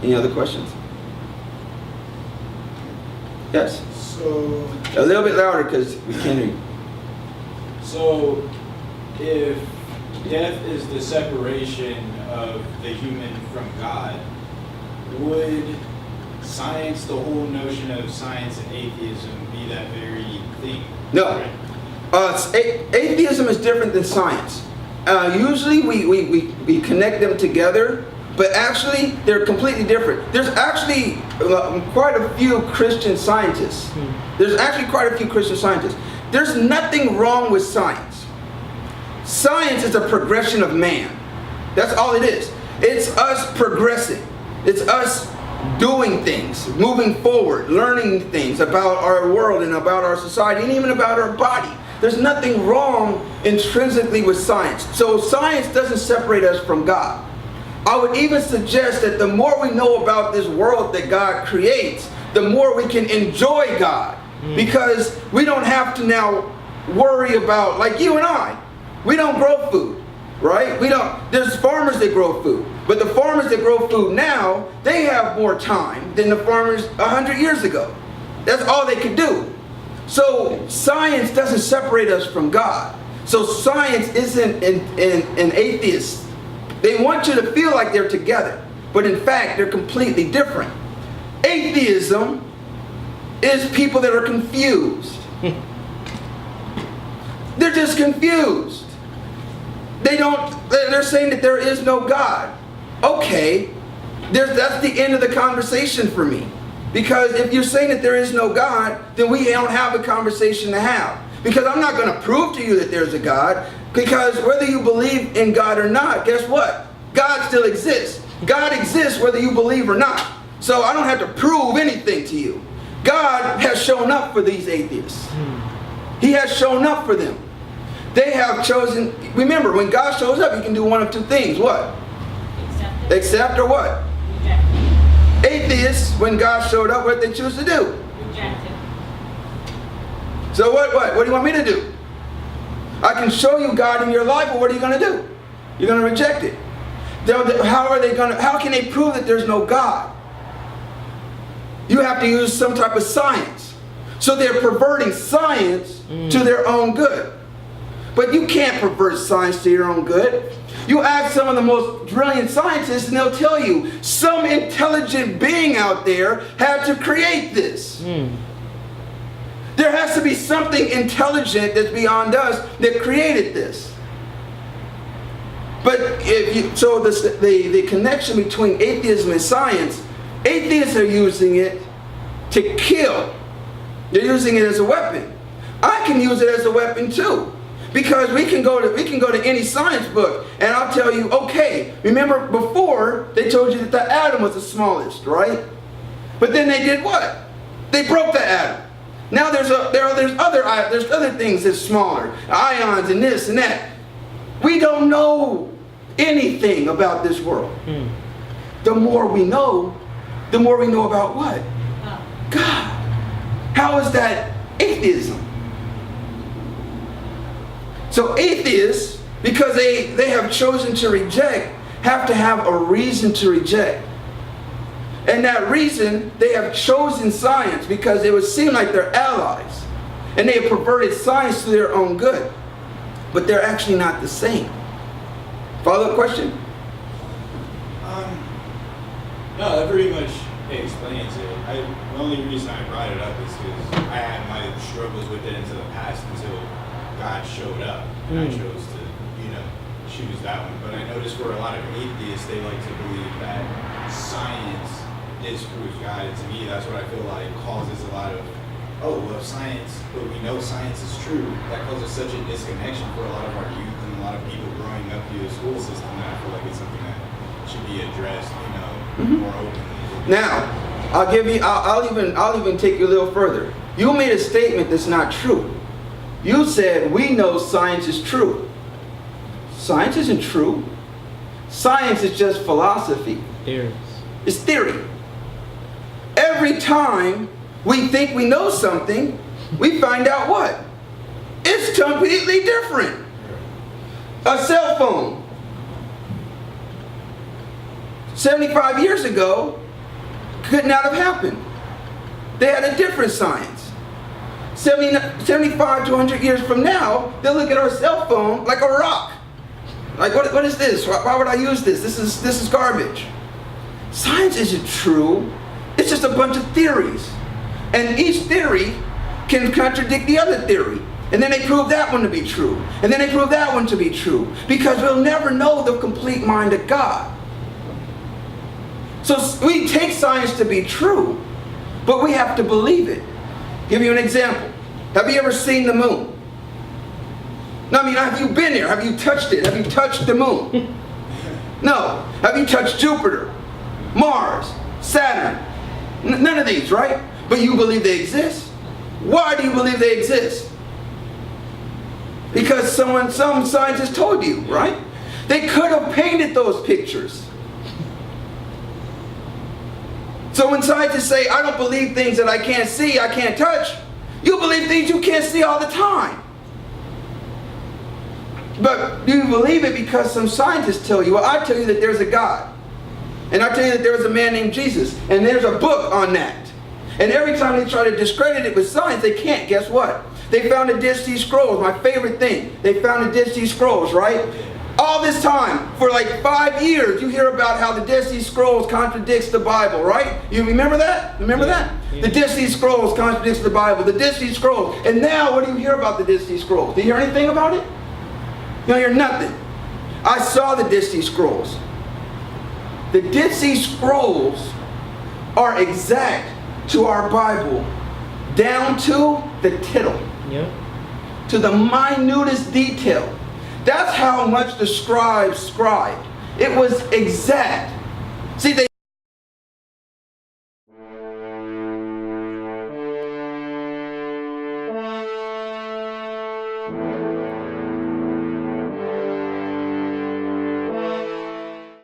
Any other questions? Yes. So A little bit louder because we can't hear you. So, if death is the separation of the human from God, would science, the whole notion of science and atheism, be that very thing? No. Atheism is different than science. Usually we connect them together, but actually they're completely different. There's actually quite a few Christian scientists. There's nothing wrong with science. Science is a progression of man. That's all it is. It's us progressing. It's us doing things, moving forward, learning things about our world and about our society and even about our body. There's nothing wrong intrinsically with science. So science doesn't separate us from God. I would even suggest that the more we know about this world that God creates, the more we can enjoy God. Because we don't have to now worry about, like you and I, we don't grow food, right? There's farmers that grow food. But the farmers that grow food now, they have more time than the farmers 100 years ago. That's all they could do. So science doesn't separate us from God. So science isn't an atheist. They want you to feel like they're together, but in fact they're completely different. Atheism is people that are confused. They're just confused. They're saying that there is no God. Okay, that's the end of the conversation for me. Because if you're saying that there is no God, then we don't have a conversation to have. Because I'm not going to prove to you that there's a God. Because whether you believe in God or not, guess what? God still exists. God exists whether you believe or not. So I don't have to prove anything to you. God has shown up for these atheists. He has shown up for them. They have chosen, remember, when God shows up, he can do one of two things. What? Accept or what? Reject. Atheists, when God showed up, what did they choose to do? Reject it. So what do you want me to do? I can show you God in your life, but what are you going to do? You're going to reject it. How can they prove that there's no God? You have to use some type of science. So they're perverting science to their own good. But you can't pervert science to your own good. You ask some of the most brilliant scientists and they'll tell you some intelligent being out there had to create this. There has to be something intelligent that's beyond us that created this. But the connection between atheism and science, atheists are using it to kill. They're using it as a weapon. I can use it as a weapon too. Because we can go to any science book and I'll tell you, okay, remember before they told you that the atom was the smallest, right? But then they did what? They broke the atom. Now there's other things that's smaller, ions and this and that. We don't know anything about this world. The more we know about what? God. How is that atheism? So atheists, because they have chosen to reject, have to have a reason to reject. And that reason, they have chosen science because it would seem like they're allies. And they have perverted science to their own good. But they're actually not the same. Follow-up question? No, that pretty much explains it. The only reason I brought it up is because I had my struggles with it into the past until God showed up. And I chose to, choose that one. But I noticed for a lot of atheists, they like to believe that science disproves God. And to me, that's what I feel like causes a lot of, science, but we know science is true. That causes such a disconnection for a lot of our youth and a lot of people growing up through the school system that I feel like it's something that should be addressed, more openly. Now, I'll even take you a little further. You made a statement that's not true. You said we know science is true. Science isn't true. Science is just philosophy. Theories. It's theory. Every time we think we know something, we find out what? It's completely different. A cell phone. 75 years ago, could not have happened. They had a different science. 75 to 100 years from now, they'll look at our cell phone like a rock. Like, what is this? Why would I use this? This is garbage. Science isn't true. It's just a bunch of theories. And each theory can contradict the other theory. And then they prove that one to be true. And then they prove that one to be true. Because we'll never know the complete mind of God. So we take science to be true, but we have to believe it. Give you an example. Have you ever seen the moon? No, I mean, have you been there? Have you touched it? Have you touched the moon? No. Have you touched Jupiter, Mars, Saturn? None of these, right? But you believe they exist. Why do you believe they exist? Because some scientist told you, right? They could have painted those pictures. So when scientists say, I don't believe things that I can't see, I can't touch, you believe things you can't see all the time. But you believe it because some scientists tell you. Well, I tell you that there's a God. And I tell you that there was a man named Jesus. And there's a book on that. And every time they try to discredit it with science, they can't. Guess what? They found the Dead Sea Scrolls, my favorite thing. They found the Dead Sea Scrolls, right? All this time, for like 5 years, you hear about how the Dead Sea Scrolls contradicts the Bible, right? You remember that? Remember that? Yeah. The Dead Sea Scrolls contradicts the Bible. The Dead Sea Scrolls. And now, what do you hear about the Dead Sea Scrolls? Do you hear anything about it? You don't hear nothing. I saw the Dead Sea Scrolls. The Dead Sea Scrolls are exact to our Bible, down to the tittle. Yeah. To the minutest detail. That's how much the scribes scribed. It was exact. See, they